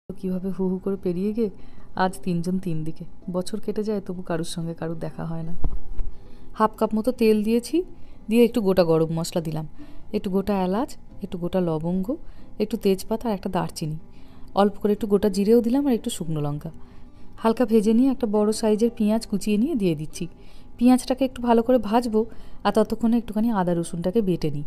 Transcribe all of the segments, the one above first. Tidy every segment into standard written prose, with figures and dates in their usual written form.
কীভাবে হু হু করে পেরিয়ে গিয়ে আজ ৩ জন ৩ দিকে। বছর কেটে যায় তবু কারুর সঙ্গে কারুর দেখা হয় না। হাফ কাপ মতো তেল দিয়েছি, দিয়ে একটু গোটা গরম মশলা দিলাম, একটু গোটা এলাচ, একটু গোটা লবঙ্গ, একটু তেজপাতা আর একটা দারচিনি, অল্প করে একটু গোটা জিরেও দিলাম আর একটু শুকনো লঙ্কা। হালকা ভেজে নিয়ে একটা বড় সাইজের পেঁয়াজ কুচিয়ে নিয়ে দিয়ে দিচ্ছি। পেঁয়াজটাকে একটু ভালো করে ভাজবো আর ততক্ষণে একটুখানি আদা রসুনটাকে বেটে নিই।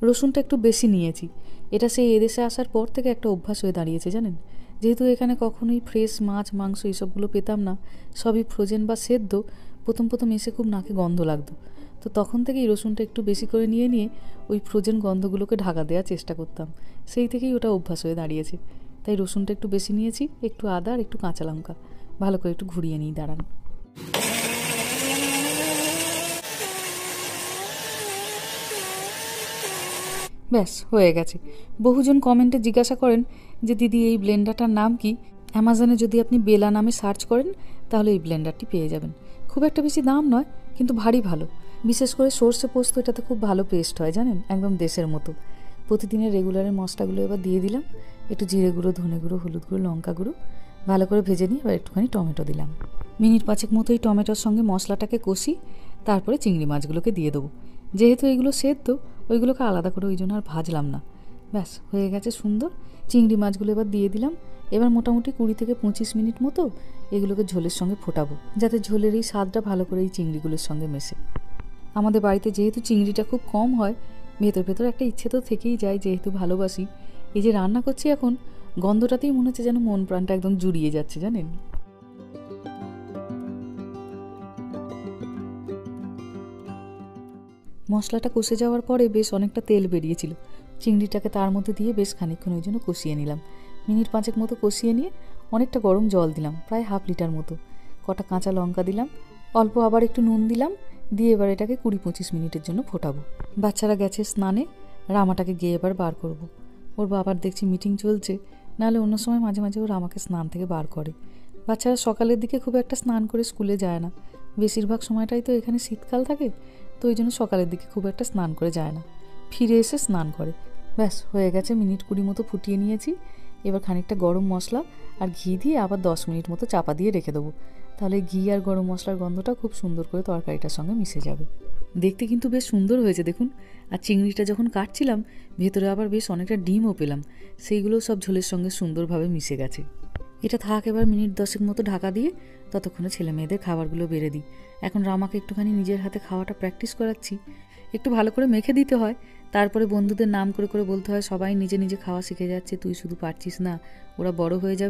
রসুনটা একটু বেশি নিয়েছি। এটা সেই এদেশে আসার পর থেকে একটা অভ্যাস হয়ে দাঁড়িয়েছে জানেন। যেহেতু এখানে কখনোই ফ্রেশ মাছ মাংস এইসবগুলো পেতাম না, সবই ফ্রোজেন বা সেদ্ধ, প্রথম প্রথম এসে খুব নাকে গন্ধ লাগতো। তো তখন থেকেই রসুনটা একটু বেশি করে নিয়ে ওই ফ্রোজেন গন্ধগুলোকে ঢাকা দেওয়ার চেষ্টা করতাম। সেই থেকেই ওটা অভ্যাস হয়ে দাঁড়িয়েছে। তাই রসুনটা একটু বেশি নিয়েছি, একটু আদা আর একটু কাঁচা লঙ্কা ভালো করে একটু ঘুরিয়ে নিই। দাঁড়ান, ব্যাস হয়ে গেছে। বহুজন কমেন্টে জিজ্ঞাসা করেন যে দিদি এই ব্লেন্ডারটার নাম কি। অ্যামাজনে যদি আপনি বেলা নামে সার্চ করেন তাহলে এই ব্লেন্ডারটি পেয়ে যাবেন। খুব একটা বেশি দাম নয়, কিন্তু ভারী ভালো। বিশেষ করে সর্ষে পোস্ত এটাতে খুব ভালো পেস্ট হয় জানেন, একদম দেশের মতো। প্রতিদিনের রেগুলারের মশলাগুলো এবার দিয়ে দিলাম, একটু জিরে গুঁড়ো, ধনে গুঁড়ো, হলুদ গুঁড়ো, লঙ্কা গুঁড়ো ভালো করে ভেজে নিয়ে এবার একটুখানি টমেটো দিলাম। মিনিট ৫ মতো এই টমেটোর সঙ্গে মশলাটাকে কষি, তারপরে চিংড়ি মাছগুলোকে দিয়ে দেবো। যেহেতু এগুলো সেদ্ধ, ওইগুলোকে আলাদা করে ওই জন্য আর ভাজলাম না। ব্যাস হয়ে গেছে সুন্দর। চিংড়ি মাছগুলো এবার দিয়ে দিলাম। এবার মোটামুটি ২০ থেকে ২৫ মিনিট মতো এগুলোকে ঝোলের সঙ্গে ফোটাবো, যাতে ঝোলের এই স্বাদটা ভালো করে এই চিংড়িগুলোর সঙ্গে মেশে। আমাদের বাড়িতে যেহেতু চিংড়িটা খুব কম হয়, ভেতর ভেতর একটা ইচ্ছে তো থেকেই যায়, যেহেতু ভালোবাসি। এই যে রান্না করছি এখন, গন্ধটাতেই মনে হচ্ছে যেন মন প্রাণটা একদম জুড়িয়ে যাচ্ছে জানেন। মশলাটা কষে যাওয়ার পরে বেশ অনেকটা তেল বেরিয়েছিল। চিংড়িটাকে তার মধ্যে দিয়ে বেশ খানিকক্ষণ ওই জন্য কষিয়ে নিলাম। মিনিট ৫ মতো কষিয়ে নিয়ে অনেকটা গরম জল দিলাম, প্রায় হাফ লিটার মতো। কটা কাঁচা লঙ্কা দিলাম, অল্প আবার একটু নুন দিলাম, দিয়ে এবার এটাকে ২০-২৫ মিনিটের জন্য ফোটাবো। বাচ্চারা গেছে স্নানে, রামাটাকে গিয়ে এবার বার করব। ওর বাবার দেখছি মিটিং চলছে, নাহলে অন্য সময় মাঝে মাঝে ও রামাকে স্নান থেকে বার করে। বাচ্চারা সকালের দিকে খুব একটা স্নান করে স্কুলে যায় না, বেশিরভাগ সময়টাই তো এখানে শীতকাল থাকে, তো ওই জন্য সকালের দিকে খুব একটা স্নান করে যায় না, ফিরে এসে স্নান করে। ব্যাস হয়ে গেছে, মিনিট ২০ মতো ফুটিয়ে নিয়েছি। এবার খানিকটা গরম মশলা আর ঘি দিয়ে আবার ১০ মিনিট মতো চাপা দিয়ে রেখে দেবো। তাহলে ঘি আর গরম মশলার গন্ধটা খুব সুন্দর করে তরকারিটার সঙ্গে মিশে যাবে। দেখতে কিন্তু বেশ সুন্দর হয়েছে দেখুন। আর চিংড়িটা যখন কাটছিলাম, ভেতরে আবার বেশ অনেকটা ডিমও পেলাম, সেইগুলো সব ঝোলের সঙ্গে সুন্দরভাবে মিশে গেছে। এটা থাক এবার মিনিট ১০ মতো ঢাকা দিয়ে, ততক্ষণে ছেলে মেয়েদের খাবারগুলো বেড়ে দিই। এখন রামাকে একটুখানি নিজের হাতে খাওয়াটা প্র্যাকটিস করাচ্ছি। একটু ভালো করে মেখে দিতে হয়, তারপরে বন্ধুদের নাম করে করে বলতে হয় সবাই নিজে নিজে খাওয়া শিখে যাচ্ছে, তুই শুধু পারছিস না, ওরা বড় হয়ে যাবে।